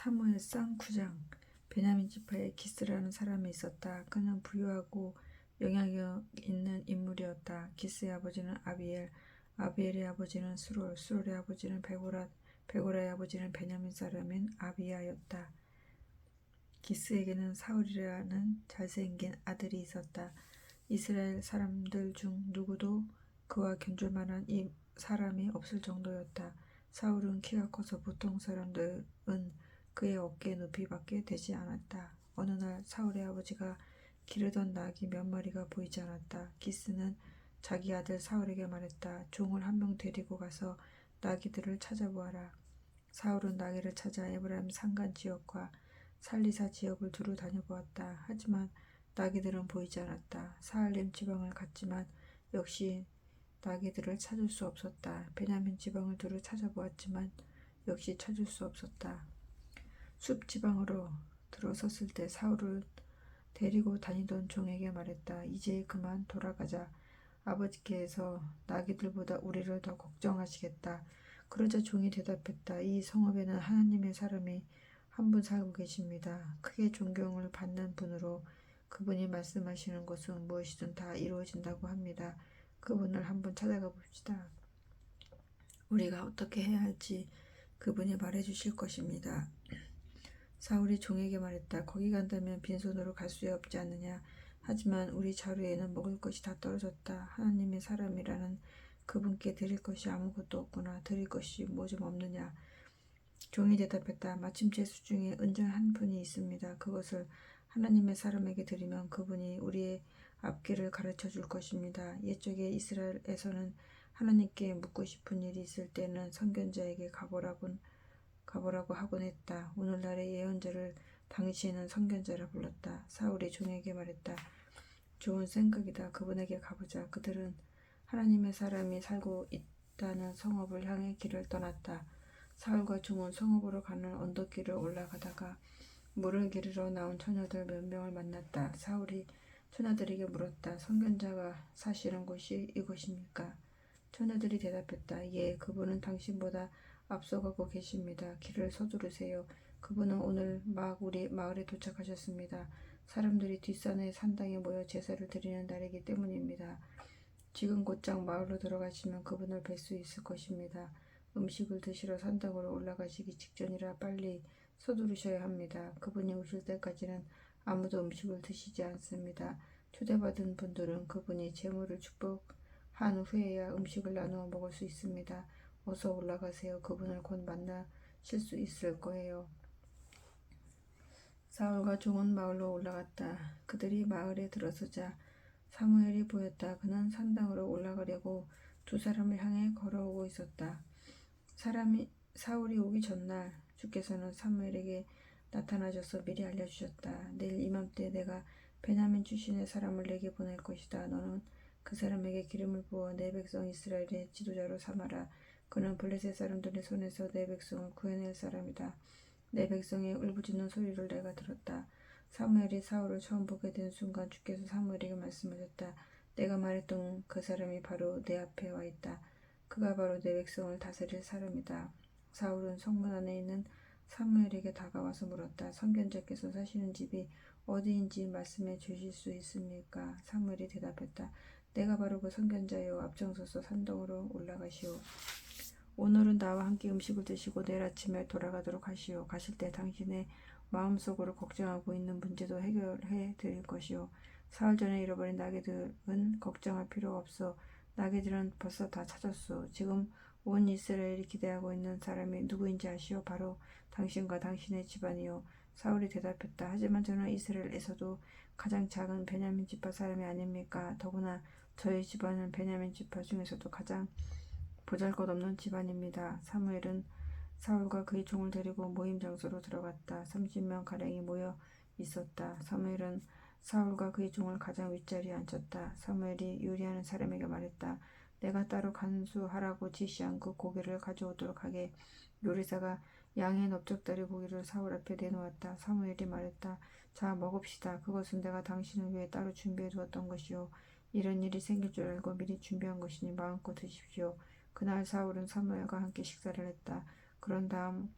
사무엘상 9장. 베냐민 지파에 기스라는 사람이 있었다. 그는 부유하고 영향력 있는 인물이었다. 기스의 아버지는 아비엘, 아비엘의 아버지는 수롤, 수롤의 아버지는 베고라, 베고라의 아버지는 베냐민 사람인 아비야였다. 기스에게는 사울이라는 잘생긴 아들이 있었다. 이스라엘 사람들 중 누구도 그와 견줄 만한 이 사람이 없을 정도였다. 사울은 키가 커서 보통 사람들은 그의 어깨 높이밖에 되지 않았다. 어느 날 사울의 아버지가 기르던 낙이 몇 마리가 보이지 않았다. 기스는 자기 아들 사울에게 말했다. 종을 한 명 데리고 가서 나귀들을 찾아보아라. 사울은 나귀를 찾아 에브라임 산간 지역과 살리사 지역을 두루 다녀보았다. 하지만 나귀들은 보이지 않았다. 사할림 지방을 갔지만 역시 나귀들을 찾을 수 없었다. 베냐민 지방을 두루 찾아보았지만 역시 찾을 수 없었다. 숲 지방으로 들어섰을 때 사울을 데리고 다니던 종에게 말했다. 이제 그만 돌아가자. 아버지께서 나귀들보다 우리를 더 걱정하시겠다. 그러자 종이 대답했다. 이 성읍에는 하나님의 사람이 한 분 살고 계십니다. 크게 존경을 받는 분으로 그분이 말씀하시는 것은 무엇이든 다 이루어진다고 합니다. 그분을 한번 찾아가 봅시다. 우리가 어떻게 해야 할지 그분이 말해주실 것입니다. 사울이 종에게 말했다. 거기 간다면 빈손으로 갈 수 없지 않느냐. 하지만 우리 자루에는 먹을 것이 다 떨어졌다. 하나님의 사람이라는 그분께 드릴 것이 아무것도 없구나. 드릴 것이 뭐 좀 없느냐. 종이 대답했다. 마침 제 수중에 은전 한 푼이 있습니다. 그것을 하나님의 사람에게 드리면 그분이 우리의 앞길을 가르쳐 줄 것입니다. 옛적에 이스라엘에서는 하나님께 묻고 싶은 일이 있을 때는 선견자에게 가보라고 하곤 했다. 오늘날의 예언자를 당시에는 선견자라 불렀다. 사울이 종에게 말했다. 좋은 생각이다. 그분에게 가보자. 그들은 하나님의 사람이 살고 있다는 성읍을 향해 길을 떠났다. 사울과 종은 성읍으로 가는 언덕길을 올라가다가 물을 기르러 나온 처녀들 몇 명을 만났다. 사울이 처녀들에게 물었다. 선견자가 사시는 곳이 이곳입니까? 처녀들이 대답했다. 예, 그분은 당신보다 앞서가고 계십니다. 길을 서두르세요. 그분은 오늘 막 우리 마을에 도착하셨습니다. 사람들이 뒷산의 산당에 모여 제사를 드리는 날이기 때문입니다. 지금 곧장 마을로 들어가시면 그분을 뵐 수 있을 것입니다. 음식을 드시러 산당으로 올라가시기 직전이라 빨리 서두르셔야 합니다. 그분이 오실 때까지는 아무도 음식을 드시지 않습니다. 초대받은 분들은 그분이 제물을 축복한 후에야 음식을 나누어 먹을 수 있습니다. 어서 올라가세요. 그분을 곧 만나실 수 있을 거예요. 사울과 종은 마을로 올라갔다. 그들이 마을에 들어서자 사무엘이 보였다. 그는 산당으로 올라가려고 두 사람을 향해 걸어오고 있었다. 사울이 오기 전날 주께서는 사무엘에게 나타나셔서 미리 알려주셨다. 내일 이맘때 내가 베냐민 출신의 사람을 내게 보낼 것이다. 너는 그 사람에게 기름을 부어 내 백성 이스라엘의 지도자로 삼아라. 그는 블레셋 사람들의 손에서 내 백성을 구해낼 사람이다. 내 백성의 울부짖는 소리를 내가 들었다. 사무엘이 사울을 처음 보게 된 순간 주께서 사무엘에게 말씀하셨다. 내가 말했던 그 사람이 바로 내 앞에 와 있다. 그가 바로 내 백성을 다스릴 사람이다. 사울은 성문 안에 있는 사무엘에게 다가와서 물었다. 선견자께서 사시는 집이 어디인지 말씀해 주실 수 있습니까? 사무엘이 대답했다. 내가 바로 그 선견자요. 앞장서서 산동으로 올라가시오. 오늘은 나와 함께 음식을 드시고 내일 아침에 돌아가도록 하시오. 가실 때 당신의 마음속으로 걱정하고 있는 문제도 해결해 드릴 것이오. 사흘 전에 잃어버린 나귀들은 걱정할 필요 없어. 나귀들은 벌써 다 찾았소. 지금 온 이스라엘이 기대하고 있는 사람이 누구인지 아시오? 바로 당신과 당신의 집안이요. 사울이 대답했다. 하지만 저는 이스라엘에서도 가장 작은 베냐민 지파 사람이 아닙니까? 더구나 저희 집안은 베냐민 지파 중에서도 가장 보잘것없는 집안입니다. 사무엘은 사울과 그의 종을 데리고 모임 장소로 들어갔다. 30명 가량이 모여 있었다. 사무엘은 사울과 그의 종을 가장 윗자리에 앉혔다. 사무엘이 요리하는 사람에게 말했다. 내가 따로 간수하라고 지시한 그 고기를 가져오도록 하게. 요리사가 양의 넓적다리 고기를 사울 앞에 내놓았다. 사무엘이 말했다. 자, 먹읍시다. 그것은 내가 당신을 위해 따로 준비해 두었던 것이요. 이런 일이 생길 줄 알고 미리 준비한 것이니 마음껏 드십시오. 그날 사울은 사무엘과 함께 식사를 했다. 그런 다음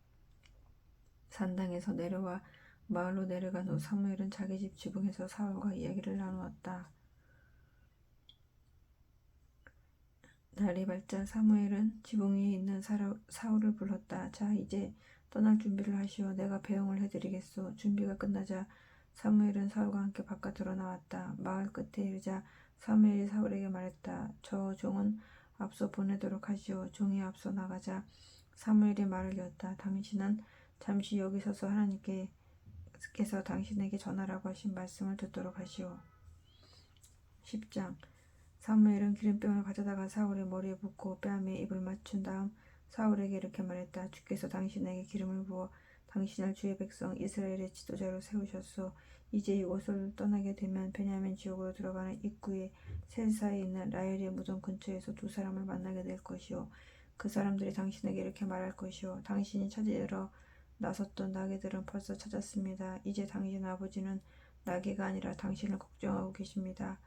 산당에서 내려와 마을로 내려간 후 사무엘은 자기 집 지붕에서 사울과 이야기를 나누었다. 날이 밝자 사무엘은 지붕 위에 있는 사울을 불렀다. 자, 이제 떠날 준비를 하시오. 내가 배웅을 해드리겠소. 준비가 끝나자 사무엘은 사울과 함께 바깥으로 나왔다. 마을 끝에 이르자 사무엘이 사울에게 말했다. 저 종은 앞서 보내도록 하시오. 종이 앞서 나가자 사무엘이 말을 이었다. 당신은 잠시 여기 서서 하나님께서 당신에게 전하라고 하신 말씀을 듣도록 하시오. 10장 사무엘은 기름병을 가져다가 사울의 머리에 붓고 뺨에 입을 맞춘 다음 사울에게 이렇게 말했다. 주께서 당신에게 기름을 부어 당신을 주의 백성 이스라엘의 지도자로 세우셨소. 이제 이곳을 떠나게 되면 베냐민 지역으로 들어가는 입구에 셀사에 있는 라헬의 무덤 근처에서 두 사람을 만나게 될 것이요. 그 사람들이 당신에게 이렇게 말할 것이요. 당신이 찾으러 나섰던 나귀들은 벌써 찾았습니다. 이제 당신 아버지는 나귀가 아니라 당신을 걱정하고 계십니다.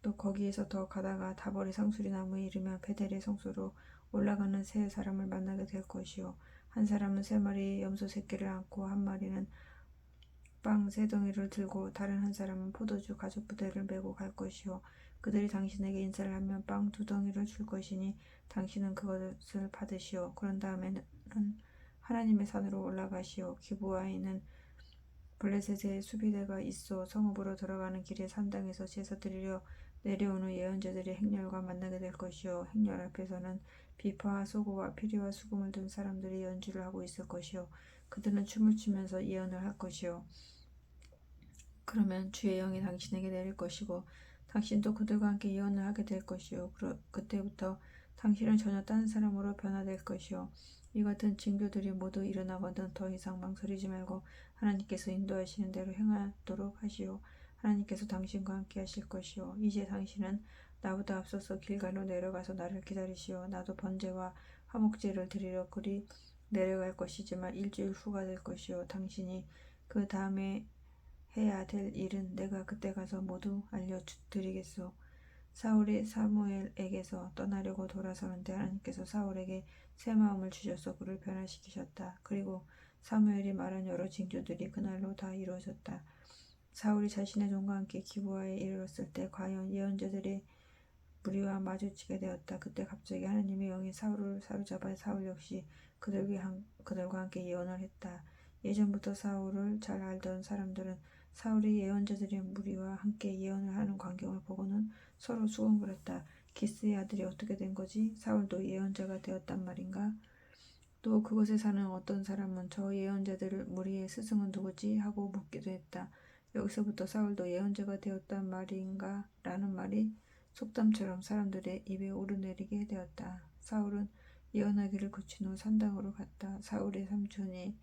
또 거기에서 더 가다가 다버리 상수리 나무에 이르면 베델의 성소로 올라가는 세 사람을 만나게 될 것이요. 한 사람은 3마리의 염소 새끼를 안고 한 마리는 빵 3덩이를 들고 다른 한 사람은 포도주 가죽 부대를 메고 갈 것이요. 그들이 당신에게 인사를 하면 빵 2덩이를 줄 것이니 당신은 그것을 받으시오. 그런 다음에는 하나님의 산으로 올라가시오. 기브아에 있는 블레셋의 수비대가 있어 성읍으로 들어가는 길에 산당에서 제사 드리려 내려온 후 예언자들이 행렬과 만나게 될 것이요. 행렬 앞에서는 비파와 소고와 피리와 수금을 든 사람들이 연주를 하고 있을 것이요. 그들은 춤을 추면서 예언을 할 것이요. 그러면 주의 영이 당신에게 내릴 것이고 당신도 그들과 함께 예언을 하게 될 것이요. 그때부터 당신은 전혀 다른 사람으로 변화될 것이요. 이 같은 징조들이 모두 일어나거든 더 이상 망설이지 말고 하나님께서 인도하시는 대로 행하도록 하시오. 하나님께서 당신과 함께 하실 것이요. 이제 당신은 나보다 앞서서 길갈로 내려가서 나를 기다리시오. 나도 번제와 화목제를 드리려 그리 내려갈 것이지만 일주일 후가 될 것이요. 당신이 그 다음에 해야 될 일은 내가 그때 가서 모두 알려드리겠소. 사울이 사무엘에게서 떠나려고 돌아서는데 하나님께서 사울에게 새 마음을 주셔서 그를 변화시키셨다. 그리고 사무엘이 말한 여러 징조들이 그날로 다 이루어졌다. 사울이 자신의 종과 함께 기브아에 이르렀을 때 과연 예언자들이 무리와 마주치게 되었다. 그때 갑자기 하나님의 영이 사울을 사로잡아 사울 역시 그들과 함께 예언을 했다. 예전부터 사울을 잘 알던 사람들은 사울이 예언자들의 무리와 함께 예언을 하는 광경을 보고는 서로 수군거렸다. 기스의 아들이 어떻게 된 거지? 사울도 예언자가 되었단 말인가? 또 그곳에 사는 어떤 사람은 저 예언자들 무리의 스승은 누구지? 하고 묻기도 했다. 여기서부터 사울도 예언자가 되었단 말인가? 라는 말이 속담처럼 사람들의 입에 오르내리게 되었다. 사울은 예언하기를 그친 후 산당으로 갔다. 사울의 삼촌이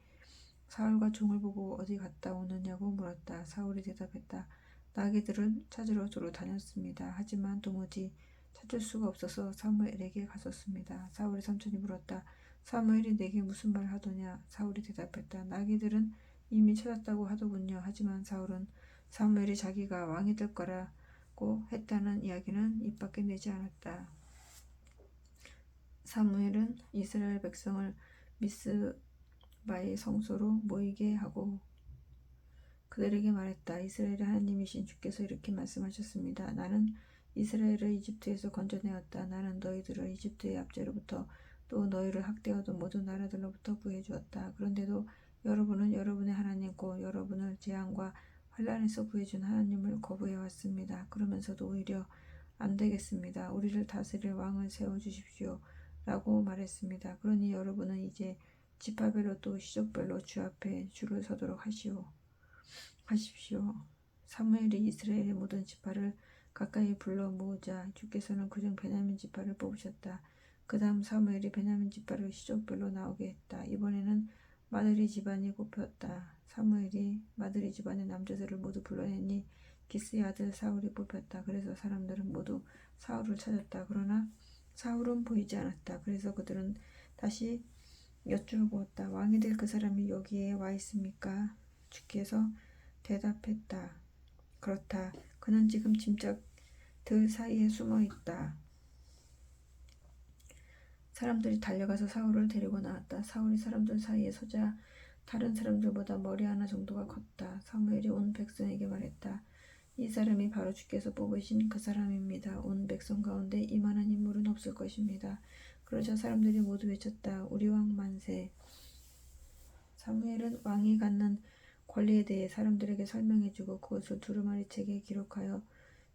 사울과 종을 보고 어디 갔다 오느냐고 물었다. 사울이 대답했다. 나귀들은 찾으러 주로 다녔습니다. 하지만 도무지 찾을 수가 없어서 사무엘에게 갔었습니다. 사울의 삼촌이 물었다. 사무엘이 내게 무슨 말 하더냐? 사울이 대답했다. 나귀들은 이미 찾았다고 하더군요. 하지만 사울은 사무엘이 자기가 왕이 될 거라고 했다는 이야기는 입 밖에 내지 않았다. 사무엘은 이스라엘 백성을 미스바의 성소로 모이게 하고 그들에게 말했다. 이스라엘의 하나님이신 주께서 이렇게 말씀하셨습니다. 나는 이스라엘을 이집트에서 건져내었다. 나는 너희들을 이집트의 압제로부터 또 너희를 학대하던 모든 나라들로부터 구해주었다. 그런데도 여러분은 여러분의 하나님 곧 여러분을 재앙과 환난에서 구해준 하나님을 거부해왔습니다. 그러면서도 오히려 안 되겠습니다. 우리를 다스릴 왕을 세워주십시오. 라고 말했습니다. 그러니 여러분은 이제 지파별로 또 시족별로 주 앞에 줄을 서도록 하십시오. 사무엘이 이스라엘의 모든 지파를 가까이 불러 모으자 주께서는 그중 베냐민 지파를 뽑으셨다. 그 다음 사무엘이 베냐민 지파를 시족별로 나오게 했다. 이번에는 마드리 집안이 뽑혔다. 사무엘이 마드리 집안의 남자들을 모두 불러내니 기스의 아들 사울이 뽑혔다. 그래서 사람들은 모두 사울을 찾았다. 그러나 사울은 보이지 않았다. 그래서 그들은 다시 여쭈어보았다. 왕이 될 그 사람이 여기에 와 있습니까? 주께서 대답했다. 그렇다. 그는 지금 짐짝들 사이에 숨어 있다. 사람들이 달려가서 사울을 데리고 나왔다. 사울이 사람들 사이에 서자 다른 사람들보다 머리 하나 정도가 컸다. 사무엘이 온 백성에게 말했다. 이 사람이 바로 주께서 뽑으신 그 사람입니다. 온 백성 가운데 이만한 인물은 없을 것입니다. 그러자 사람들이 모두 외쳤다. 우리 왕 만세. 사무엘은 왕이 갖는 권리에 대해 사람들에게 설명해주고 그것을 두루마리 책에 기록하여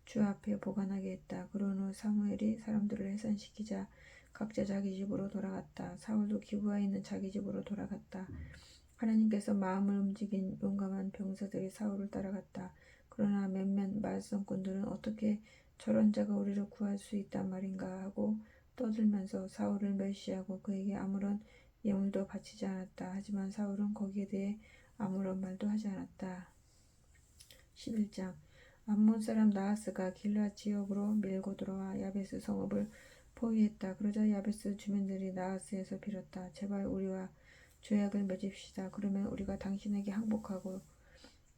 주 앞에 보관하게 했다. 그런 후 사무엘이 사람들을 해산시키자 각자 자기 집으로 돌아갔다. 사울도 기브아에 있는 자기 집으로 돌아갔다. 하나님께서 마음을 움직인 용감한 병사들이 사울을 따라갔다. 그러나 몇몇 말썽꾼들은 어떻게 저런 자가 우리를 구할 수 있단 말인가 하고 떠들면서 사울을 멸시하고 그에게 아무런 예물도 바치지 않았다. 하지만 사울은 거기에 대해 아무런 말도 하지 않았다. 11장 암몬 사람 나하스가 길르앗 지역으로 밀고 들어와 야베스 성읍을 포위했다. 그러자 야베스 주민들이 나하스에서 빌었다. 제발 우리와 조약을 맺읍시다. 그러면 우리가 당신에게 항복하고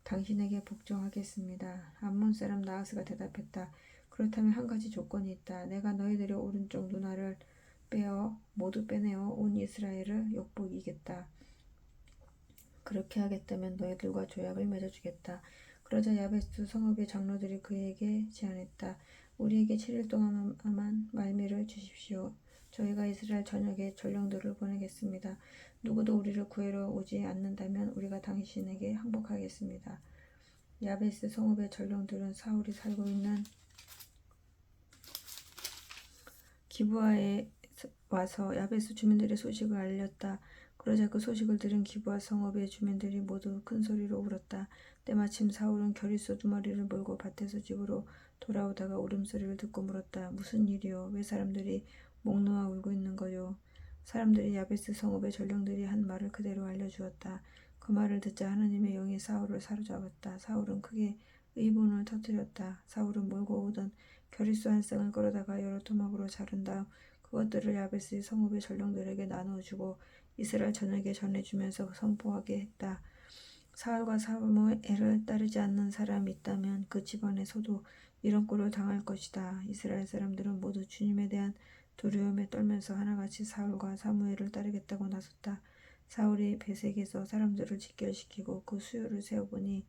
당신에게 복종하겠습니다. 암몬 사람 나하스가 대답했다. 그렇다면 한 가지 조건이 있다. 내가 너희들의 오른쪽 눈알을 모두 빼내어 온 이스라엘을 욕보이겠다. 그렇게 하겠다면 너희들과 조약을 맺어주겠다. 그러자 야베스 성읍의 장로들이 그에게 제안했다. 우리에게 7일 동안만 말미를 주십시오. 저희가 이스라엘 전역에 전령들을 보내겠습니다. 누구도 우리를 구하러 오지 않는다면 우리가 당신에게 항복하겠습니다. 야베스 성읍의 전령들은 사울이 살고 있는 기브아에 와서 야베스 주민들의 소식을 알렸다. 그러자 그 소식을 들은 기브아 성읍의 주민들이 모두 큰 소리로 울었다. 때마침 사울은 겨릿소 2마리를 몰고 밭에서 집으로 돌아오다가 울음소리를 듣고 물었다. 무슨 일이요? 왜 사람들이 목 놓아 울고 있는 거요? 사람들이 야베스 성읍의 전령들이 한 말을 그대로 알려주었다. 그 말을 듣자 하나님의 영이 사울을 사로잡았다. 사울은 크게 의분을 터뜨렸다. 사울은 몰고 오던 겨릿소 한 쌍을 끌어다가 여러 토막으로 자른 다음 그것들을 야베스 성읍의 전령들에게 나누어주고 이스라엘 전역에 전해주면서 선포하게 했다. 사울과 사무엘을 따르지 않는 사람이 있다면 그 집안에서도 이런 꼴을 당할 것이다. 이스라엘 사람들은 모두 주님에 대한 두려움에 떨면서 하나같이 사울과 사무엘을 따르겠다고 나섰다. 사울이 베색에서 사람들을 직결시키고 그 수요를 세어보니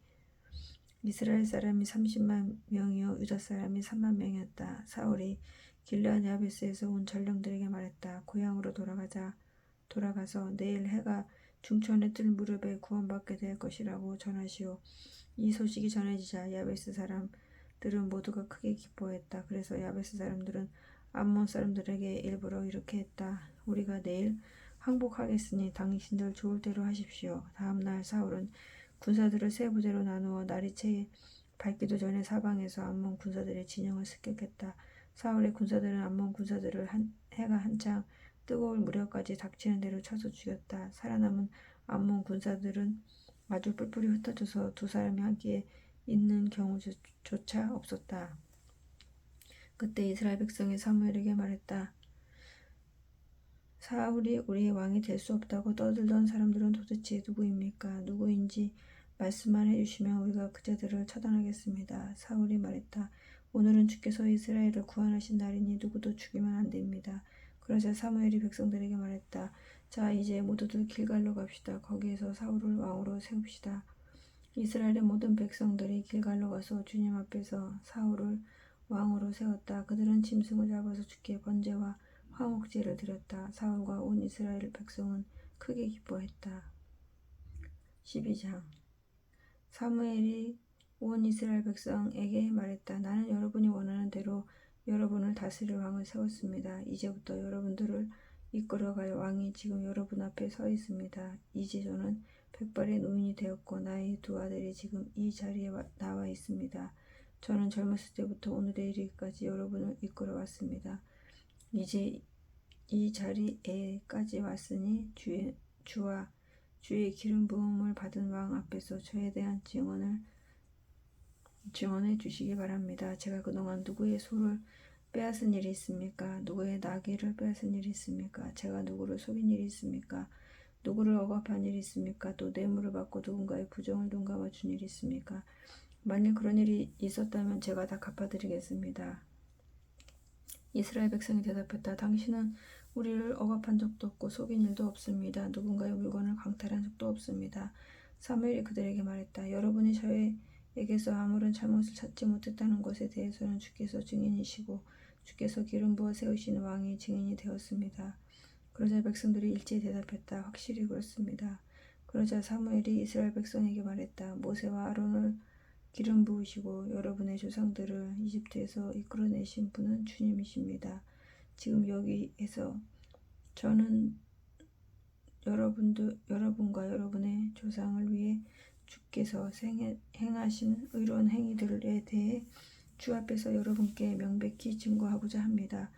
이스라엘 사람이 30만 명이요 유다 사람이 3만 명이었다. 사울이 길르앗 야베스에서 온 전령들에게 말했다. 고향으로 돌아가서 내일 해가 중천에 뜰 무렵에 구원받게 될 것이라고 전하시오. 이 소식이 전해지자 야베스 사람들은 모두가 크게 기뻐했다. 그래서 야베스 사람들은 암몬 사람들에게 일부러 이렇게 했다. 우리가 내일 항복하겠으니 당신들 좋을 대로 하십시오. 다음 날 사울은 군사들을 세 부대로 나누어 날이 채 밝기도 전에 사방에서 암몬 군사들의 진영을 습격했다. 사울의 군사들은 암몬 군사들을 해가 한창 뜨거울 무렵까지 닥치는 대로 쳐서 죽였다. 살아남은 암몬 군사들은 아주 뿔뿔이 흩어져서 두 사람이 함께 있는 경우조차 없었다. 그때 이스라엘 백성이 사무엘에게 말했다. 사울이 우리의 왕이 될 수 없다고 떠들던 사람들은 도대체 누구입니까? 누구인지 말씀만 해주시면 우리가 그자들을 처단하겠습니다. 사울이 말했다. 오늘은 주께서 이스라엘을 구원하신 날이니 누구도 죽이면 안 됩니다. 그러자 사무엘이 백성들에게 말했다. 자, 이제 모두들 길갈로 갑시다. 거기에서 사울을 왕으로 세웁시다. 이스라엘의 모든 백성들이 길갈로 가서 주님 앞에서 사울을 왕으로 세웠다. 그들은 짐승을 잡아서 주께 번제와 화목제를 드렸다. 사울과 온 이스라엘 백성은 크게 기뻐했다. 12장 사무엘이 온 이스라엘 백성에게 말했다. 나는 여러분이 원하는 대로 여러분을 다스릴 왕을 세웠습니다. 이제부터 여러분들을 이끌어갈 왕이 지금 여러분 앞에 서 있습니다. 이제 저는 100발의 노인이 되었고 나의 두 아들이 지금 이 자리에 나와 있습니다. 저는 젊었을 때부터 오늘에 이르기까지 여러분을 이끌어 왔습니다. 이제 이 자리에까지 왔으니 주와 주의 기름 부음을 받은 왕 앞에서 저에 대한 증언해 주시기 바랍니다. 제가 그동안 누구의 소를 빼앗은 일이 있습니까? 누구의 나귀를 빼앗은 일이 있습니까? 제가 누구를 속인 일이 있습니까? 누구를 억압한 일이 있습니까? 또 뇌물을 받고 누군가의 부정을 눈 감아준 일이 있습니까? 만일 그런 일이 있었다면 제가 다 갚아드리겠습니다. 이스라엘 백성이 대답했다. 당신은 우리를 억압한 적도 없고 속인 일도 없습니다. 누군가의 물건을 강탈한 적도 없습니다. 사무엘이 그들에게 말했다. 여러분이 저에게서 아무런 잘못을 찾지 못했다는 것에 대해서는 주께서 증인이시고 주께서 기름 부어 세우신 왕이 증인이 되었습니다. 그러자 백성들이 일제히 대답했다. 확실히 그렇습니다. 그러자 사무엘이 이스라엘 백성에게 말했다. 모세와 아론을 기름 부으시고 여러분의 조상들을 이집트에서 이끌어내신 분은 주님이십니다. 지금 여기에서 저는 여러분과 여러분의 조상을 위해 주께서 행하신 의로운 행위들에 대해 주 앞에서 여러분께 명백히 증거하고자 합니다.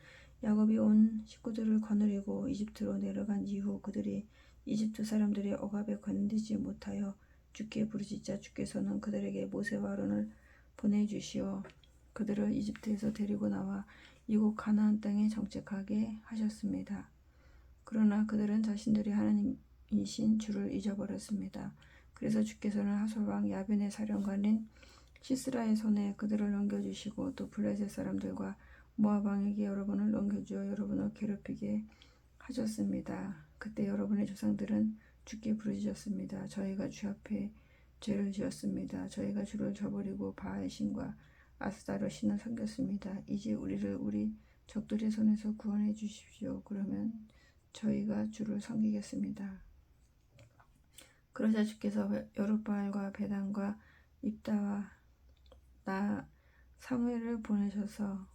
야곱이 온 식구들을 거느리고 이집트로 내려간 이후 그들이 이집트 사람들의 억압에 견디지 못하여 주께 부르짖자 주께서는 그들에게 모세와 아론을 보내주시어 그들을 이집트에서 데리고 나와 이곳 가나안 땅에 정착하게 하셨습니다. 그러나 그들은 자신들이 하나님이신 주를 잊어버렸습니다. 그래서 주께서는 하솔 왕 야빈의 사령관인 시스라의 손에 그들을 넘겨주시고 또 블레셋 사람들과 모압 왕에게 여러분을 넘겨주어 여러분을 괴롭히게 하셨습니다. 그때 여러분의 조상들은 주께 부르짖었습니다. 저희가 주 앞에 죄를 지었습니다. 저희가 주를 저버리고 바알 신과 아스타르 신을 섬겼습니다. 이제 우리를 우리 적들의 손에서 구원해 주십시오. 그러면 저희가 주를 섬기겠습니다. 그러자 주께서 여룻바알과 베단과 입다와 나 사무엘을 보내셔서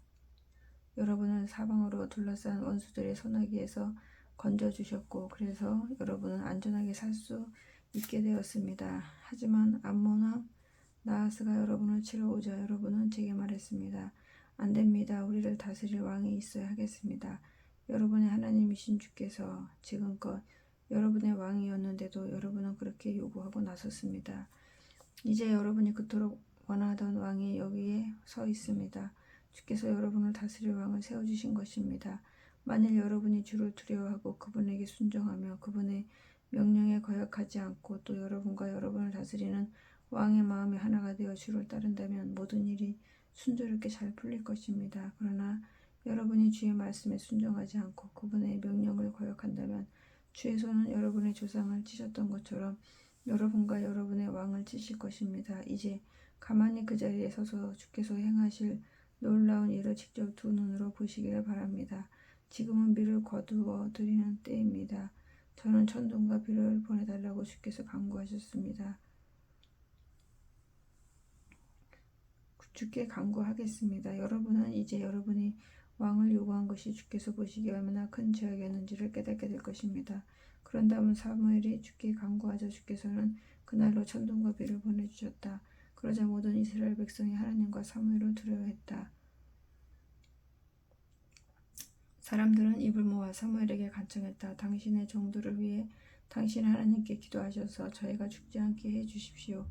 여러분을 사방으로 둘러싼 원수들의 소나기에서 건져주셨고 그래서 여러분은 안전하게 살 수 있게 되었습니다. 하지만 암몬 왕 나하스가 여러분을 치러 오자 여러분은 제게 말했습니다. 안 됩니다. 우리를 다스릴 왕이 있어야 하겠습니다. 여러분의 하나님이신 주께서 지금껏 여러분의 왕이었는데도 여러분은 그렇게 요구하고 나섰습니다. 이제 여러분이 그토록 원하던 왕이 여기에 서 있습니다. 주께서 여러분을 다스릴 왕을 세워주신 것입니다. 만일 여러분이 주를 두려워하고 그분에게 순종하며 그분의 명령에 거역하지 않고 또 여러분과 여러분을 다스리는 왕의 마음이 하나가 되어 주를 따른다면 모든 일이 순조롭게 잘 풀릴 것입니다. 그러나 여러분이 주의 말씀에 순종하지 않고 그분의 명령을 거역한다면 주의 손은 여러분의 조상을 치셨던 것처럼 여러분과 여러분의 왕을 치실 것입니다. 이제 가만히 그 자리에 서서 주께서 행하실 놀라운 일을 직접 두 눈으로 보시기를 바랍니다. 지금은 비를 거두어 드리는 때입니다. 저는 천둥과 비를 보내달라고 주께서 간구하셨습니다. 주께 간구하겠습니다. 여러분은 이제 여러분이 왕을 요구한 것이 주께서 보시기에 얼마나 큰 죄악이었는지를 깨닫게 될 것입니다. 그런 다음 사무엘이 주께 간구하자 주께서는 그날로 천둥과 비를 보내주셨다. 그러자 모든 이스라엘 백성이 하나님과 사무엘을 두려워했다. 사람들은 입을 모아 사무엘에게 간청했다. 당신의 종들을 위해 당신 하나님께 기도하셔서 저희가 죽지 않게 해 주십시오.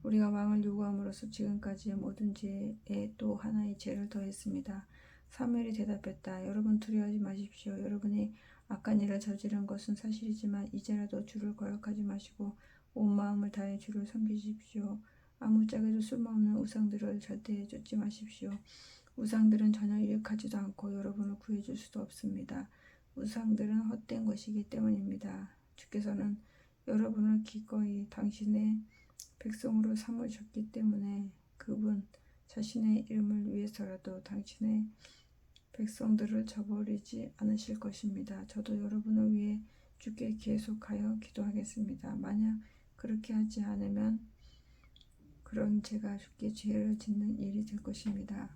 우리가 왕을 요구함으로써 지금까지의 모든 죄에 또 하나의 죄를 더했습니다. 사무엘이 대답했다. 여러분 두려워하지 마십시오. 여러분이 악한 일을 저지른 것은 사실이지만 이제라도 주를 거역하지 마시고 온 마음을 다해 주를 섬기십시오. 아무짝에도 쓸모없는 우상들을 절대 쫓지 마십시오. 우상들은 전혀 유익하지도 않고 여러분을 구해줄 수도 없습니다. 우상들은 헛된 것이기 때문입니다. 주께서는 여러분을 기꺼이 당신의 백성으로 삼으셨기 때문에 그분 자신의 이름을 위해서라도 당신의 백성들을 저버리지 않으실 것입니다. 저도 여러분을 위해 주께 계속하여 기도하겠습니다. 만약 그렇게 하지 않으면 그런 제가 주께 죄를 짓는 일이 될 것입니다.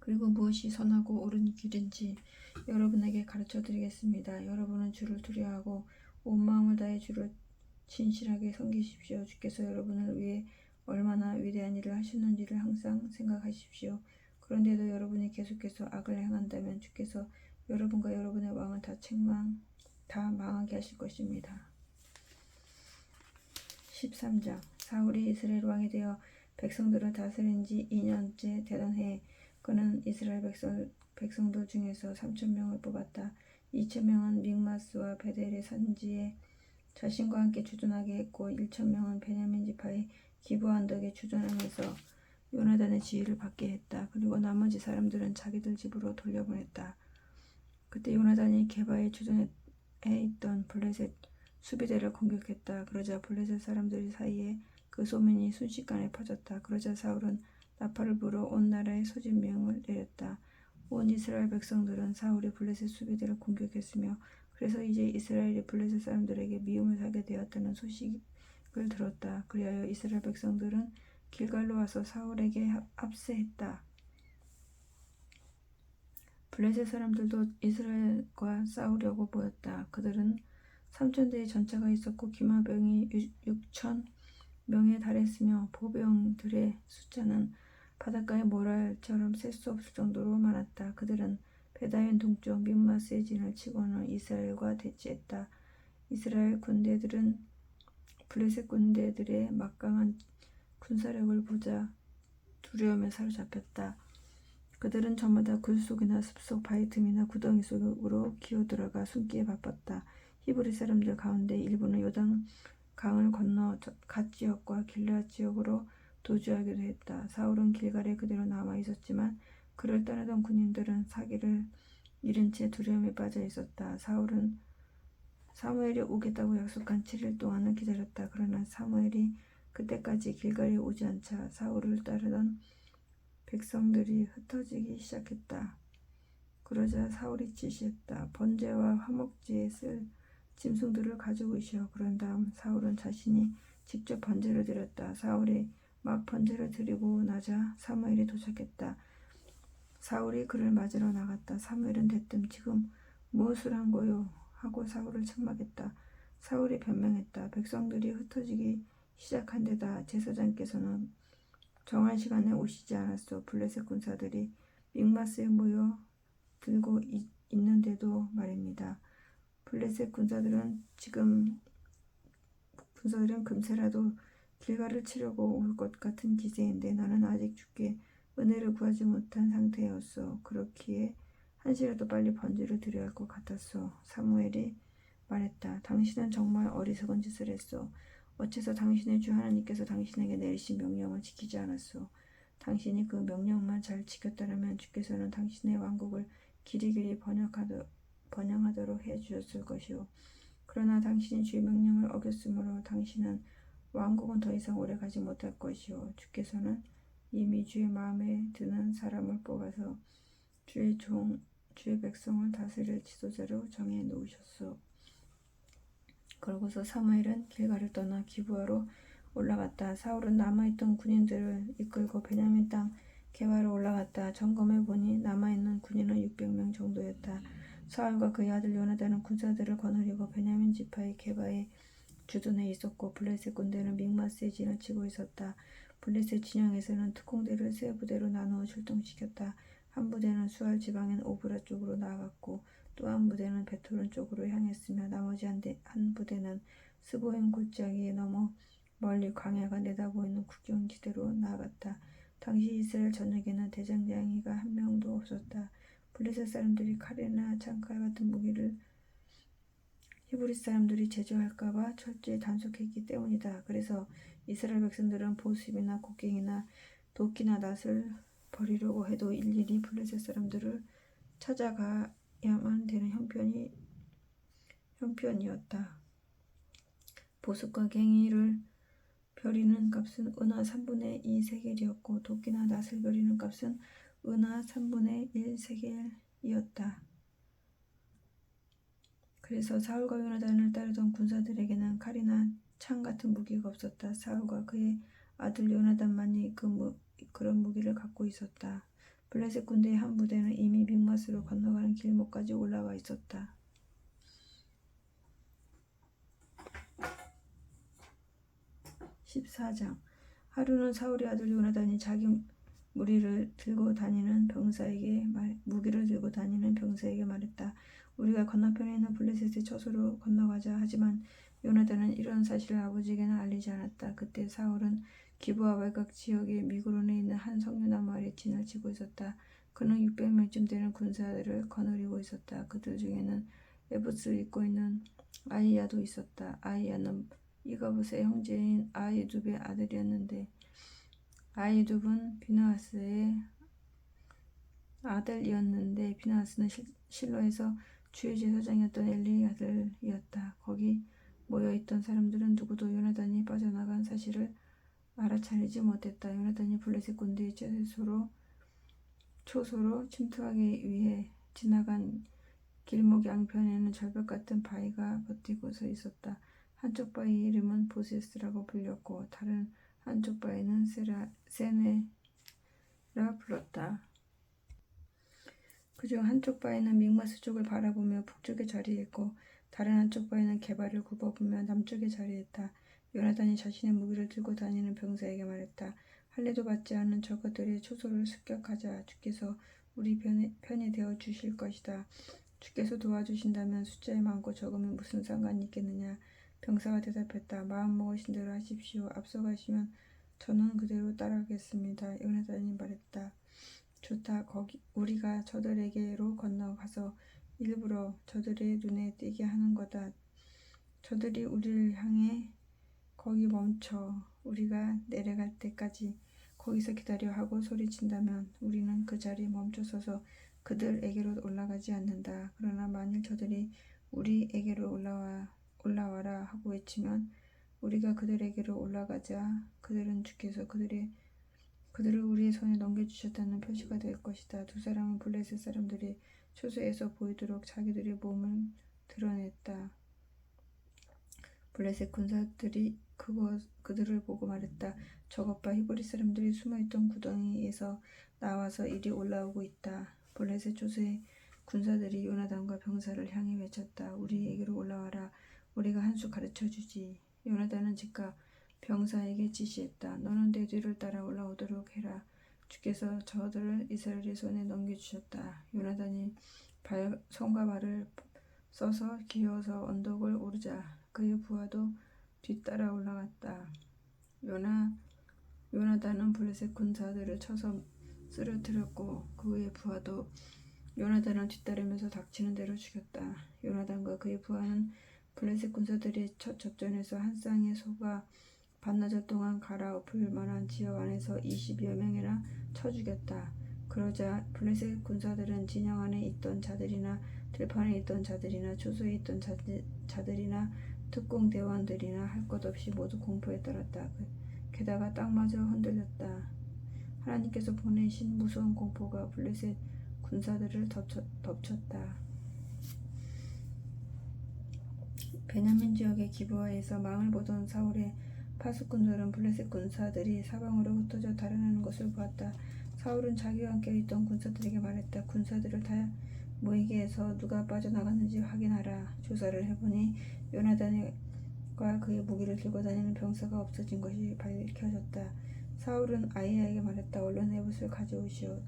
그리고 무엇이 선하고 옳은 길인지 여러분에게 가르쳐 드리겠습니다. 여러분은 주를 두려워하고 온 마음을 다해 주를 진실하게 섬기십시오. 주께서 여러분을 위해 얼마나 위대한 일을 하셨는지를 항상 생각하십시오. 그런데도 여러분이 계속해서 악을 행한다면 주께서 여러분과 여러분의 왕을 다 망하게 하실 것입니다. 13장 사울이 이스라엘 왕이 되어 백성들을 다스린 지 2년째 되던 해에 그는 이스라엘 백성들 중에서 3,000명을 뽑았다. 2,000명은 믹마스와 베델의 산지에 자신과 함께 주둔하게 했고 1,000명은 베냐민 지파의 기브아 언덕에 주둔하면서 요나단의 지휘를 받게 했다. 그리고 나머지 사람들은 자기들 집으로 돌려보냈다. 그때 요나단이 게바의 주둔에 있던 블레셋 수비대를 공격했다. 그러자 블레셋 사람들 사이에 그 소문이 순식간에 퍼졌다. 그러자 사울은 나팔을 불어 온 나라에 소진명을 내렸다. 온 이스라엘 백성들은 사울이 블레셋 수비대를 공격했으며 그래서 이제 이스라엘이 블레셋 사람들에게 미움을 사게 되었다는 소식을 들었다. 그리하여 이스라엘 백성들은 길갈로 와서 사울에게 합세했다. 블레셋 사람들도 이스라엘과 싸우려고 모였다. 그들은 3,000대의 전차가 있었고 기마병이 6,000명에 달했으며 보병들의 숫자는 바닷가의 모랄처럼 셀 수 없을 정도로 많았다. 그들은 베다인 동쪽 믹마스의 진을 치고는 이스라엘과 대치했다. 이스라엘 군대들은 블레셋 군대들의 막강한 군사력을 보자 두려움에 사로잡혔다. 그들은 저마다 굴 속이나 숲속 바위 틈이나 구덩이 속으로 기어들어가 숨기에 바빴다. 히브리 사람들 가운데 일부는 요단 강을 건너 갓 지역과 길앗 지역으로 도주하기도 했다. 사울은 길갈에 그대로 남아 있었지만 그를 따르던 군인들은 사기를 잃은 채 두려움에 빠져 있었다. 사울은 사무엘이 오겠다고 약속한 7일 동안을 기다렸다. 그러나 사무엘이 그때까지 길갈에 오지 않자 사울을 따르던 백성들이 흩어지기 시작했다. 그러자 사울이 지시했다. 번제와 화목제에 쓸 짐승들을 가지고 오시오. 그런 다음 사울은 자신이 직접 번제를 드렸다. 사울이 막 번제를 드리고 나자 사무엘이 도착했다. 사울이 그를 맞으러 나갔다. 사무엘은 대뜸 지금 무엇을 한 거요? 하고 사울을 책망했다. 사울이 변명했다. 백성들이 흩어지기 시작한 데다 제사장께서는 정한 시간에 오시지 않았소. 블레셋 군사들이 믹마스에 모여 들고 있는데도 말입니다. 블레셋 군사들은 금세라도 길갈을 치려고 올 것 같은 기세인데 나는 아직 주께 은혜를 구하지 못한 상태였소. 그렇기에 한시라도 빨리 번제를 드려야 할 것 같았소. 사무엘이 말했다. 당신은 정말 어리석은 짓을 했소. 어째서 당신의 주 하나님께서 당신에게 내리신 명령을 지키지 않았소. 당신이 그 명령만 잘 지켰다면 주께서는 당신의 왕국을 길이길이 번영하도록 해주셨을 것이오. 그러나 당신이 주의 명령을 어겼으므로 당신은 왕국은 더 이상 오래가지 못할 것이오. 주께서는 이미 주의 마음에 드는 사람을 뽑아서 주의 백성을 다스릴 지도자로 정해 놓으셨소. 그러고서 사무엘은 길갈을 떠나 기브아로 올라갔다. 사울은 남아있던 군인들을 이끌고 베냐민 땅 게바로 올라갔다. 점검해 보니 남아있는 군인은 600명 정도였다. 사울과 그의 아들 요나단은 군사들을 거느리고 베냐민 지파의 게바에 주둔해 있었고 블레셋 군대는 믹마스의 진을 치고 있었다. 블레셋 진영에서는 특공대를 세 부대로 나누어 출동시켰다. 한 부대는 수알 지방인 오브라 쪽으로 나아갔고 또 한 부대는 베토른 쪽으로 향했으며 나머지 한 부대는 스보임 골짜기에 넘어 멀리 광야가 내다보이는 국경지대로 나아갔다. 당시 이스라엘 전역에는 대장장이가 한 명도 없었다. 블레셋 사람들이 칼이나 창칼 같은 무기를 히브리 사람들이 제조할까봐 철저히 단속했기 때문이다. 그래서 이스라엘 백성들은 보습이나 곡괭이나 도끼나 낫을 버리려고 해도 일일이 블레셋 사람들을 찾아가야만 되는 형편이었다. 보습과 갱이를 벼리는 값은 은하 3분의 2 세겔이었고 도끼나 낫을 벼리는 값은 은하 3분의 1 세겔이었다. 그래서 사울과 요나단을 따르던 군사들에게는 칼이나 창 같은 무기가 없었다. 사울과 그의 아들 요나단만이 그런 무기를 갖고 있었다. 블레셋 군대의 한 부대는 이미 믹마스로 건너가는 길목까지 올라와 있었다. 14장. 하루는 사울의 아들 요나단이 자기 무기를 들고 다니는 병사에게 말했다. 우리가 건너편에 있는 블레셋의 처소로 건너가자. 하지만 요나단은 이런 사실을 아버지에게는 알리지 않았다. 그때 사울은 기브아 외곽 지역의 미그론에 있는 한 석류나무 아래 진을 치고 있었다. 그는 600명쯤 되는 군사들을 거느리고 있었다. 그들 중에는 에봇을 입고 있는 아히야도 있었다. 아히야는 이가봇의 형제인 아히두베의 아들이었는데 아히두브는 비느하스의 아들이었는데 비나스는 실로에서 주의 제사장이었던 엘리의 아들이었다. 거기 모여있던 사람들은 누구도 요나단이 빠져나간 사실을 알아차리지 못했다. 요나단이 블레셋 군대의 초소로 침투하기 위해 지나간 길목 양편에는 절벽 같은 바위가 버티고 서 있었다. 한쪽 바위 이름은 보세스라고 불렸고 다른 한쪽 바위는 세네라 불렀다. 그중 한쪽 바위는 믹마스 쪽을 바라보며 북쪽에 자리했고 다른 한쪽 바위는 게발을 굽어보며 남쪽에 자리했다. 요나단이 자신의 무기를 들고 다니는 병사에게 말했다. 할례도 받지 않은 저것들의 초소를 습격하자. 주께서 우리 편이 되어 주실 것이다. 주께서 도와주신다면 숫자에 많고 적음이 무슨 상관이 있겠느냐. 병사가 대답했다. 마음먹으신 대로 하십시오. 앞서가시면 저는 그대로 따라가겠습니다. 요나단이 말했다. 좋다. 우리가 저들에게로 건너가서 일부러 저들의 눈에 띄게 하는 거다. 저들이 우리를 향해 거기 멈춰 우리가 내려갈 때까지 거기서 기다려 하고 소리친다면 우리는 그 자리에 멈춰서서 그들에게로 올라가지 않는다. 그러나 만일 저들이 우리에게로 올라와라 하고 외치면 우리가 그들에게로 올라가자. 그들은 주께서 그들을 우리의 손에 넘겨주셨다는 표시가 될 것이다. 두 사람은 블레셋 사람들이 초소에서 보이도록 자기들의 몸을 드러냈다. 블레셋 군사들이 그들을 보고 말했다. 저것 봐, 히브리 사람들이 숨어있던 구덩이에서 나와서 이리 올라오고 있다. 블레셋 초소의 군사들이 요나단과 병사를 향해 외쳤다. 우리에게로 올라와라. 우리가 한 수 가르쳐주지. 요나단은 즉각 병사에게 지시했다. 너는 내 뒤를 따라 올라오도록 해라. 주께서 저들을 이스라엘의 손에 넘겨주셨다. 요나단이 손과 발을 써서 기어서 언덕을 오르자 그의 부하도 뒤따라 올라갔다. 요나단은 블레셋 군사들을 쳐서 쓰러뜨렸고 그의 부하도 요나단을 뒤따르면서 닥치는 대로 죽였다. 요나단과 그의 부하는 블레셋 군사들의 첫 접전에서 한 쌍의 소가 반나절 동안 갈아엎을 만한 지역 안에서 20여 명이나 쳐 죽였다. 그러자 블레셋 군사들은 진영 안에 있던 자들이나 들판에 있던 자들이나 초소에 있던 자들이나 특공 대원들이나 할 것 없이 모두 공포에 떨었다. 게다가 땅마저 흔들렸다. 하나님께서 보내신 무서운 공포가 블레셋 군사들을 덮쳤다. 베냐민 지역의 기브아에서 망을 보던 사울의 파수꾼들은 블레셋 군사들이 사방으로 흩어져 달아나는 것을 보았다. 사울은 자기와 함께 있던 군사들에게 말했다. 군사들을 다 모이게 해서 누가 빠져나갔는지 확인하라. 조사를 해보니 요나단과 그의 무기를 들고 다니는 병사가 없어진 것이 밝혀졌다. 사울은 아히야에게 말했다. 얼른 에봇을 가져오시오.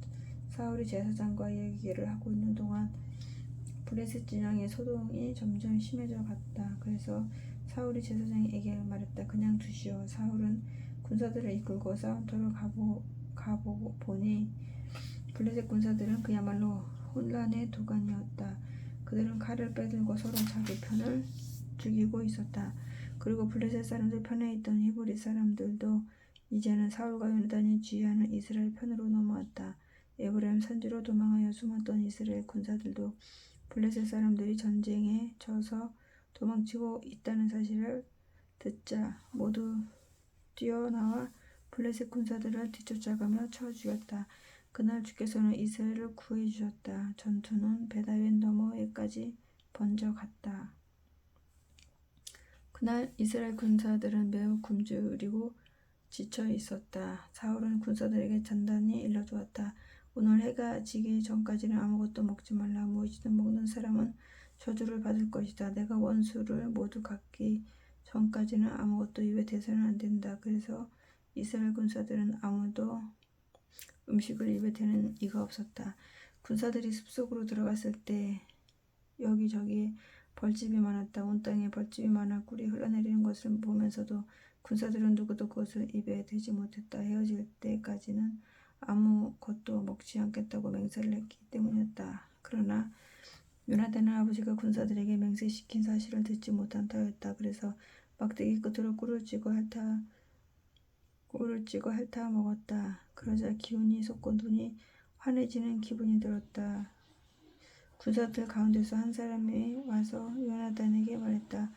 사울이 제사장과 얘기를 하고 있는 동안 블레셋 진영의 소동이 점점 심해져 갔다. 그래서 사울이 제사장에게 말했다. 그냥 두시오. 사울은 군사들을 이끌고 싸움터로 가보고 보니 블레셋 군사들은 그야말로 혼란의 도가니였다. 그들은 칼을 빼들고 서로 자기 편을 죽이고 있었다. 그리고 블레셋 사람들 편에 있던 히브리 사람들도 이제는 사울과 요나단이 지휘하는 이스라엘 편으로 넘어왔다. 에브라임 산지로 도망하여 숨었던 이스라엘 군사들도 블레셋 사람들이 전쟁에 져서 도망치고 있다는 사실을 듣자 모두 뛰어나와 블레셋 군사들을 뒤쫓아가며 쳐 죽였다. 그날 주께서는 이스라엘을 구해주셨다. 전투는 베다웬 너머에까지 번져갔다. 그날 이스라엘 군사들은 매우 굶주리고 지쳐 있었다. 사울은 군사들에게 단단히 일러주었다. 오늘 해가 지기 전까지는 아무것도 먹지 말라. 무엇이든 먹는 사람은 저주를 받을 것이다. 내가 원수를 모두 갖기 전까지는 아무것도 입에 대서는 안 된다. 그래서 이스라엘 군사들은 아무도 음식을 입에 대는 이가 없었다. 군사들이 숲속으로 들어갔을 때 여기저기에 벌집이 많았다. 온 땅에 벌집이 많아 꿀이 흘러내리는 것을 보면서도 군사들은 누구도 그것을 입에 대지 못했다. 헤어질 때까지는 아무것도 먹지 않겠다고 맹세를 했기 때문이었다. 그러나 요나단은 아버지가 군사들에게 맹세시킨 사실을 듣지 못한 터였다. 그래서 막대기 끝으로 꿀을 찌고 핥아 먹었다. 그러자 기운이 솟고 눈이 환해지는 기분이 들었다. 군사들 가운데서 한 사람이 와서 요나단에게 말했다.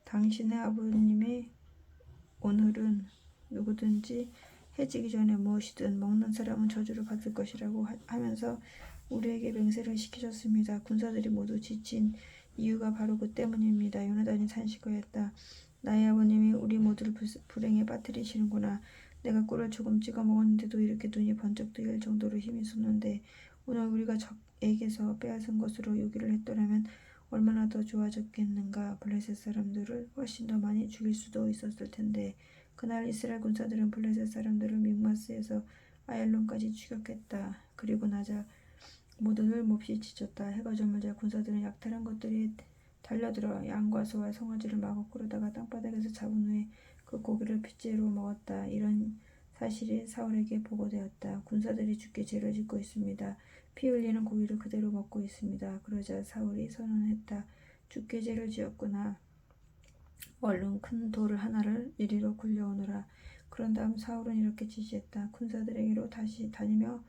당신의 아버님이 오늘은 누구든지 해지기 전에 무엇이든 먹는 사람은 저주를 받을 것이라고 하면서 우리에게 맹세를 시키셨습니다. 군사들이 모두 지친 이유가 바로 그 때문입니다. 요나단이 탄식하였다. 나의 아버님이 우리 모두를 불행에 빠뜨리시는구나. 내가 꿀을 조금 찍어 먹었는데도 이렇게 눈이 번쩍 뜨일 정도로 힘이 솟는데 오늘 우리가 적에게서 빼앗은 것으로 요기를 했더라면 얼마나 더 좋아졌겠는가. 블레셋 사람들을 훨씬 더 많이 죽일 수도 있었을 텐데 그날 이스라엘 군사들은 블레셋 사람들을 mik마스에서 아얄론까지 추격했다. 그리고 나자 모두들 몹시 지쳤다. 해가 저물자 군사들은 약탈한 것들이 달려들어 양과 소와 송아지를 마구 끌어다가 땅바닥에서 잡은 후에 그 고기를 핏째로 먹었다. 이런 사실이 사울에게 보고되었다. 군사들이 죽게 죄를 짓고 있습니다. 피 흘리는 고기를 그대로 먹고 있습니다. 그러자 사울이 선언했다. 죽게 죄를 지었구나. 얼른 큰 돌을 하나를 이리로 굴려오너라. 그런 다음 사울은 이렇게 지시했다. 군사들에게로 다시 다니며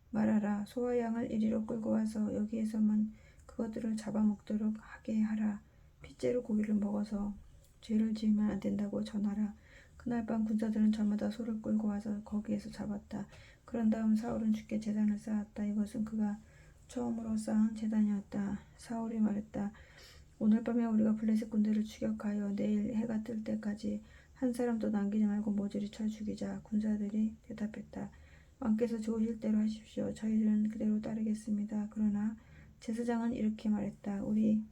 말하라. 소와 양을 이리로 끌고 와서 여기에서만 그것들을 잡아먹도록 하게 하라. 핏째로 고기를 먹어서 죄를 지으면 안 된다고 전하라. 그날 밤 군사들은 저마다 소를 끌고 와서 거기에서 잡았다. 그런 다음 사울은 주께 제단을 쌓았다. 이것은 그가 처음으로 쌓은 제단이었다. 사울이 말했다. 오늘 밤에 우리가 블레셋 군대를 추격하여 내일 해가 뜰 때까지 한 사람도 남기지 말고 모조리 쳐 죽이자. 군사들이 대답했다. 왕께서 좋으실 대로 하십시오. 저희들은 그대로 따르겠습니다. 그러나 제사장은 이렇게 말했다. 우리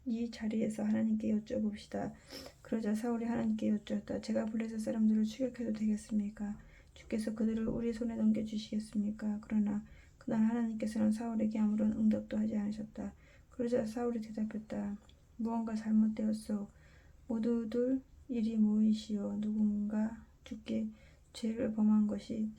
이 자리에서 하나님께 여쭤봅시다. 그러자 사울이 하나님께 여쭈었다. 제가 블레셋 사람들을 추격해도 되겠습니까? 주께서 그들을 우리 손에 넘겨주시겠습니까? 그러나 그날 하나님께서는 사울에게 아무런 응답도 하지 않으셨다. 그러자 사울이 대답했다. 무언가 잘못되었소. 모두들 이리 모이시오. 누군가 주께 죄를 범한 것이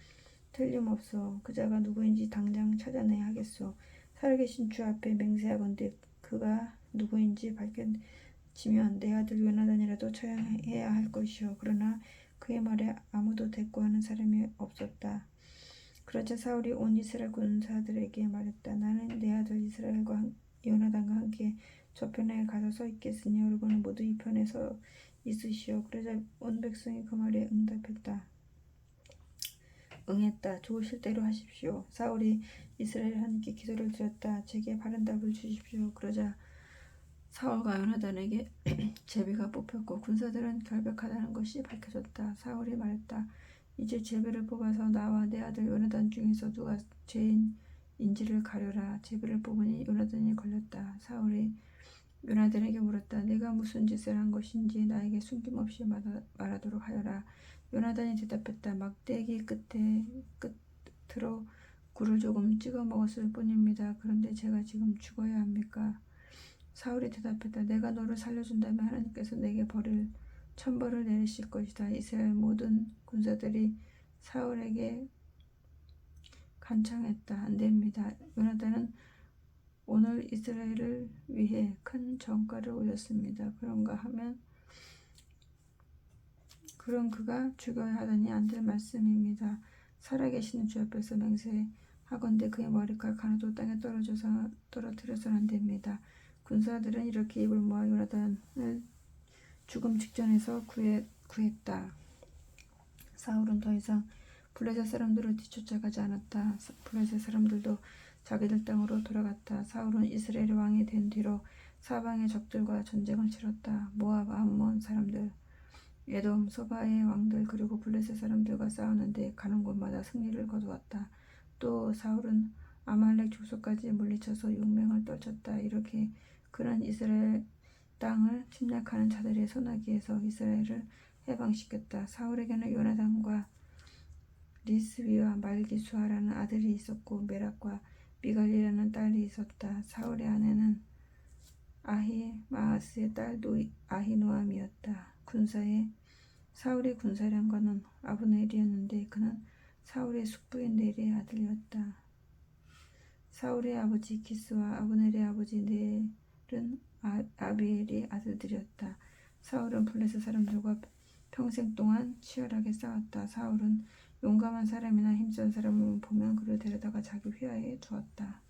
틀림없소. 그자가 누구인지 당장 찾아내야 하겠소. 살아계신 주 앞에 맹세하건대 그가 누구인지 밝혀지면 내 아들 요나단이라도 처형해야 할 것이오. 그러나 그의 말에 아무도 대꾸하는 사람이 없었다. 그러자 사울이 온 이스라엘 군사들에게 말했다. 나는 내 아들 이스라엘과 요나단과 함께 저편에 가서 서 있겠으니 여러분은 모두 이 편에 서 있으시오. 그러자 온 백성이 그 말에 응했다. 좋으실 대로 하십시오. 사울이 이스라엘 하나님께 기도를 드렸다. 제게 바른 답을 주십시오. 그러자 사울과 요나단에게 제비가 뽑혔고 군사들은 결백하다는 것이 밝혀졌다. 사울이 말했다. 이제 제비를 뽑아서 나와 내 아들 요나단 중에서 누가 죄인인지를 가려라. 제비를 뽑으니 요나단이 걸렸다. 사울이 요나단에게 물었다. 내가 무슨 짓을 한 것인지 나에게 숨김없이 말하도록 하여라. 요나단이 대답했다. 막대기 끝으로 굴을 조금 찍어 먹었을 뿐입니다. 그런데 제가 지금 죽어야 합니까? 사울이 대답했다. 내가 너를 살려준다면 하나님께서 내게 천벌을 내리실 것이다. 이스라엘 모든 군사들이 사울에게 간청했다. 안 됩니다. 요나단은 오늘 이스라엘을 위해 큰 전가를 올렸습니다. 그런가 하면 그런 그가 죽어야 하다니 안 될 말씀입니다. 살아계시는 주 앞에서 맹세하건대 그의 머리카락 하나도 땅에 떨어뜨려서는 안 됩니다. 군사들은 이렇게 입을 모아 요나단을 죽음 직전에서 구했다. 사울은 더 이상 블레셋 사람들을 뒤쫓아가지 않았다. 블레셋 사람들도 자기들 땅으로 돌아갔다. 사울은 이스라엘의 왕이 된 뒤로 사방의 적들과 전쟁을 치렀다. 모압, 암몬 사람들, 에돔, 소바의 왕들 그리고 블레셋 사람들과 싸우는데 가는 곳마다 승리를 거두었다. 또 사울은 아말렉 족속까지 물리쳐서 용맹을 떨쳤다. 이렇게 그는 이스라엘 땅을 침략하는 자들의 소나기에서 이스라엘을 해방시켰다. 사울에게는 요나단과 리스비와 말기수아라는 아들이 있었고 메락과 미갈리라는 딸이 있었다. 사울의 아내는 아히마아스의 딸 아히노암이었다. 사울의 군사령관은 아브넬이었는데 그는 사울의 숙부인 넬의 아들이었다. 사울의 아버지 기스와 아브넬의 아버지 넬은 아비엘의 아들들이었다. 사울은 블레셋 사람들과 평생 동안 치열하게 싸웠다. 사울은 용감한 사람이나 힘센 사람을 보면 그를 데려다가 자기 휘하에 두었다.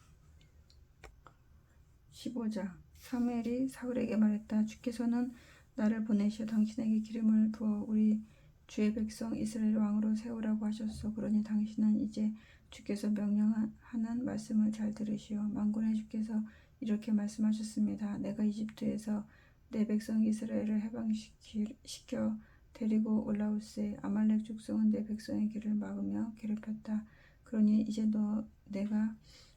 15장. 사무엘이 사울에게 말했다. 주께서는 나를 보내시어 당신에게 기름을 부어 우리 주의 백성 이스라엘 왕으로 세우라고 하셨소. 그러니 당신은 이제 주께서 명령하는 말씀을 잘 들으시오. 만군의 주께서 이렇게 말씀하셨습니다. 내가 이집트에서 내 백성 이스라엘을 해방시켜 데리고 올라올세. 아말렉 족속은 내 백성의 길을 막으며 괴롭혔다. 그러니 이제 내가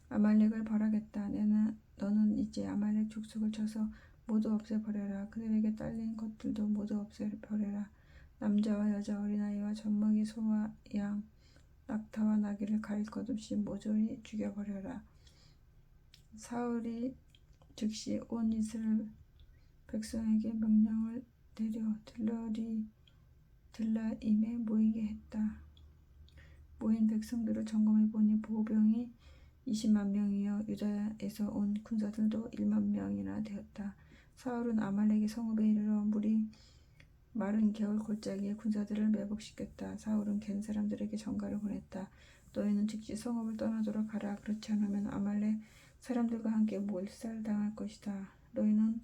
아말렉을 벌하겠다. 너는 이제 아말렉 족속을 쳐서 모두 없애버려라. 그들에게 딸린 것들도 모두 없애버려라. 남자와 여자, 어린아이와 젖먹이 소와 양, 낙타와 나귀를 가릴 것 없이 모조리 죽여버려라. 사울이 즉시 온 이스라엘 백성에게 명령을 내려 들라임에 모이게 했다. 모인 백성들을 점검해 보니 보병이 20만 명이요 유다에서 온 군사들도 1만 명이나 되었다. 사울은 아말렉의 성읍에 이르러 물이 마른 겨울 골짜기에 군사들을 매복시켰다. 사울은 겐 사람들에게 전가를 보냈다. 너희는 즉시 성읍을 떠나도록 하라. 그렇지 않으면 아말렉 사람들과 함께 몰살당할 것이다. 너희는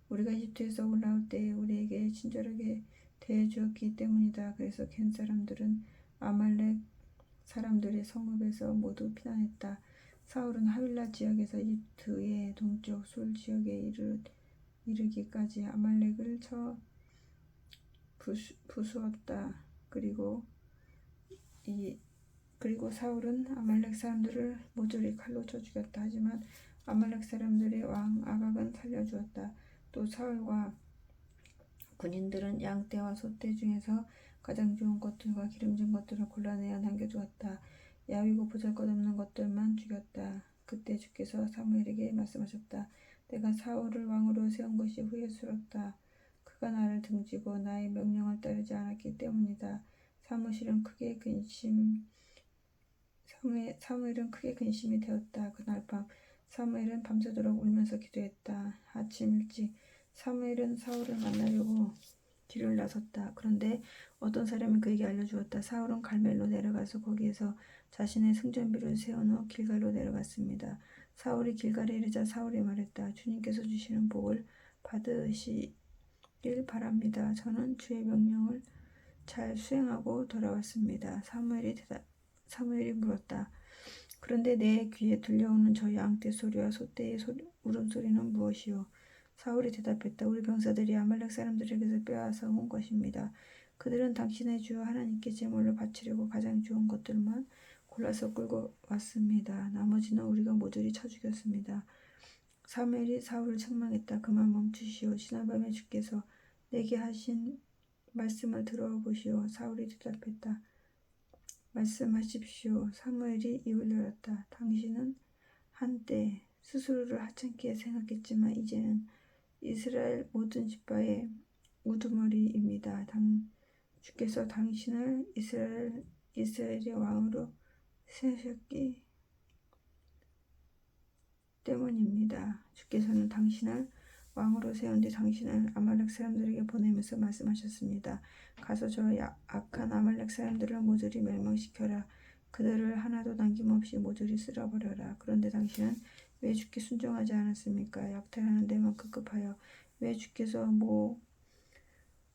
우리가 이집트에서 올라올 때에 우리에게 친절하게 대해주었기 때문이다. 그래서 겐 사람들은 아말렉 사람들의 성읍에서 모두 피난했다. 사울은 하윌라 지역에서 이집트의 동쪽 술 지역에 이르기까지 아말렉을 쳐 부수었다. 그리고 사울은 아말렉 사람들을 모조리 칼로 쳐 죽였다. 하지만 아말렉 사람들의 왕 아각은 살려주었다. 또 사울과 군인들은 양떼와 소떼 중에서 가장 좋은 것들과 기름진 것들을 골라내어 남겨두었다. 야위고 보잘것없는 것들만 죽였다. 그때 주께서 사무엘에게 말씀하셨다. 내가 사울을 왕으로 세운 것이 후회스럽다. 그가 나를 등지고 나의 명령을 따르지 않았기 때문이다. 사무엘은 크게 근심이 되었다. 그날 밤 사무엘은 밤새도록 울면서 기도했다. 아침 일찍 사무엘은 사울을 만나려고 길을 나섰다. 그런데 어떤 사람이 그에게 알려주었다. 사울은 갈멜로 내려가서 거기에서 자신의 승전비를 세운 후 길갈로 내려갔습니다. 사울이 길갈에 이르자 사울이 말했다. 주님께서 주시는 복을 받으시길 바랍니다. 저는 주의 명령을 잘 수행하고 돌아왔습니다. 사무엘이 물었다. 그런데 내 귀에 들려오는 저 양떼 소리와 소떼의 울음소리는 무엇이요? 사울이 대답했다. 우리 병사들이 아말렉 사람들에게서 빼앗아 온 것입니다. 그들은 당신의 주 하나님께 제물로 바치려고 가장 좋은 것들만 골라서 끌고 왔습니다. 나머지는 우리가 모조리 쳐 죽였습니다. 사무엘이 사울을 책망했다. 그만 멈추시오. 지난밤에 주께서 내게 하신 말씀을 들어보시오. 사울이 대답했다. 말씀하십시오. 사무엘이 입을 열었다. 당신은 한때 스스로를 하찮게 생각했지만 이제는 이스라엘 모든 지파의 우두머리입니다. 주께서 당신을 이스라엘의 왕으로 세우셨기 때문입니다. 주께서는 당신을 왕으로 세운 뒤 당신을 아말렉 사람들에게 보내면서 말씀하셨습니다. 가서 저 악한 아말렉 사람들을 모조리 멸망시켜라. 그들을 하나도 남김없이 모조리 쓸어버려라. 그런데 당신은 왜 주께 순종하지 않았습니까? 약탈하는 데만 급급하여 왜 주께서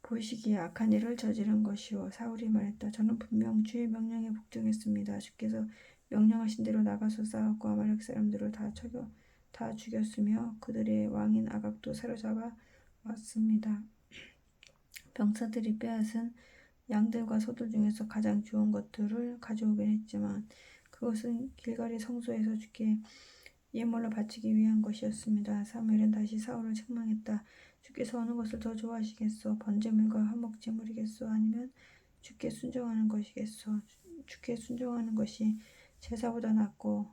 보시기에 악한 일을 저지른 것이오? 사울이 말했다. 저는 분명 주의 명령에 복종했습니다. 주께서 명령하신 대로 나가서 싸웠고 아말렉 사람들을 다 죽였으며 그들의 왕인 아각도 사로잡아 왔습니다. 병사들이 빼앗은 양들과 소들 중에서 가장 좋은 것들을 가져오긴 했지만 그것은 길갈의 성소에서 주께 예물로 바치기 위한 것이었습니다. 사무엘은 다시 사울을 책망했다. 주께서 어느 것을 더 좋아하시겠소? 번제물과 화목제물이겠소? 아니면 주께 순종하는 것이겠소? 주께 순종하는 것이 제사보다 낫고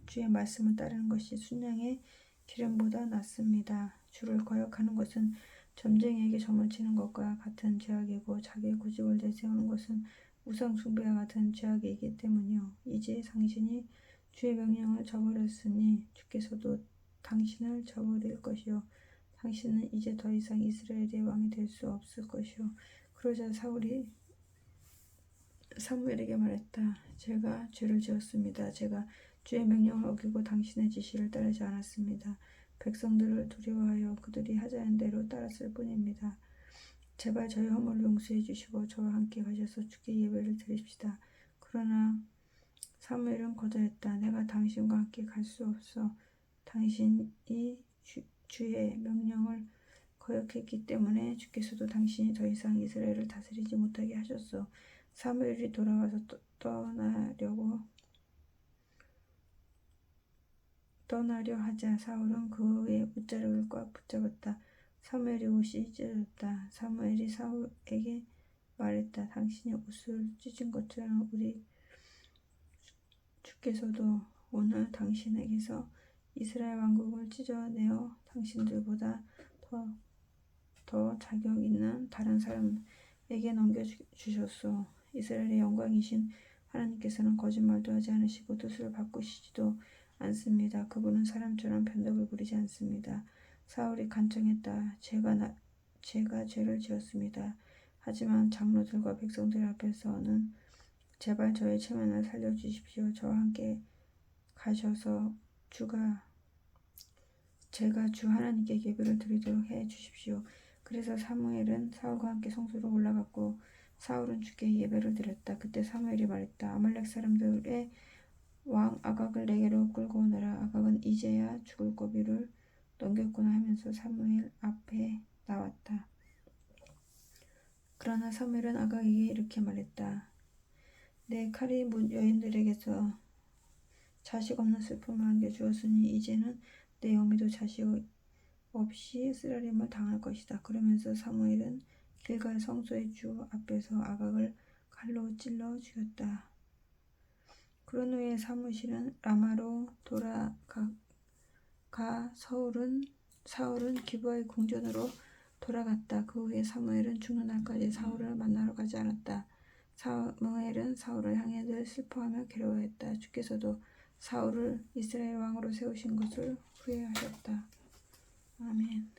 주의 말씀을 따르는 것이 순양의 기름보다 낫습니다. 주를 거역하는 것은 점쟁이에게 점을 치는 것과 같은 죄악이고 자기의 고집을 내세우는 것은 우상 숭배와 같은 죄악이기 때문이요. 이제 당신이 주의 명령을 저버렸으니 주께서도 당신을 저버릴 것이요. 당신은 이제 더 이상 이스라엘의 왕이 될 수 없을 것이요. 그러자 사울이 사무엘에게 말했다. 제가 죄를 지었습니다. 제가 주의 명령을 어기고 당신의 지시를 따르지 않았습니다. 백성들을 두려워하여 그들이 하자는 대로 따랐을 뿐입니다. 제발 저의 허물을 용서해 주시고 저와 함께 가셔서 주께 예배를 드립시다. 그러나 사무엘은 거절했다. 내가 당신과 함께 갈 수 없어. 당신이 주의 명령을 거역했기 때문에 주께서도 당신이 더 이상 이스라엘을 다스리지 못하게 하셨소. 사무엘이 돌아와서 떠나려 하자 사울은 그의 옷자락을 꽉 붙잡았다. 사무엘의 옷이 찢어졌다. 사무엘이 사울에게 말했다. 당신이 옷을 찢은 것처럼 우리 주께서도 오늘 당신에게서 이스라엘 왕국을 찢어내어 당신들보다 더 자격 있는 다른 사람에게 넘겨주셨소. 이스라엘의 영광이신 하나님께서는 거짓말도 하지 않으시고 뜻을 바꾸시지도 않습니다. 그분은 사람처럼 변덕을 부리지 않습니다. 사울이 간청했다. 제가 죄를 지었습니다. 하지만 장로들과 백성들 앞에서는 제발 저의 체면을 살려주십시오. 저와 함께 가셔서 제가 주 하나님께 예배를 드리도록 해 주십시오. 그래서 사무엘은 사울과 함께 성소로 올라갔고 사울은 주께 예배를 드렸다. 그때 사무엘이 말했다. 아말렉 사람들의 왕 아각을 내게로 끌고 오너라. 아각은 이제야 죽을 고비를 넘겼구나 하면서 사무엘 앞에 나왔다. 그러나 사무엘은 아각에게 이렇게 말했다. 내 칼이 여인들에게서 자식 없는 슬픔을 안겨주었으니 이제는 내 어미도 자식 없이 쓰라림을 당할 것이다. 그러면서 사무엘은 길갈 성소의 주 앞에서 아각을 칼로 찔러 죽였다. 그런 후에 사무엘은 라마로 돌아가 사울은 기브아의 궁전으로 돌아갔다. 그 후에 사무엘은 죽는 날까지 사울을 만나러 가지 않았다. 사무엘은 사울을 향해 늘 슬퍼하며 괴로워했다. 주께서도 사울을 이스라엘 왕으로 세우신 것을 후회하셨다. 아멘.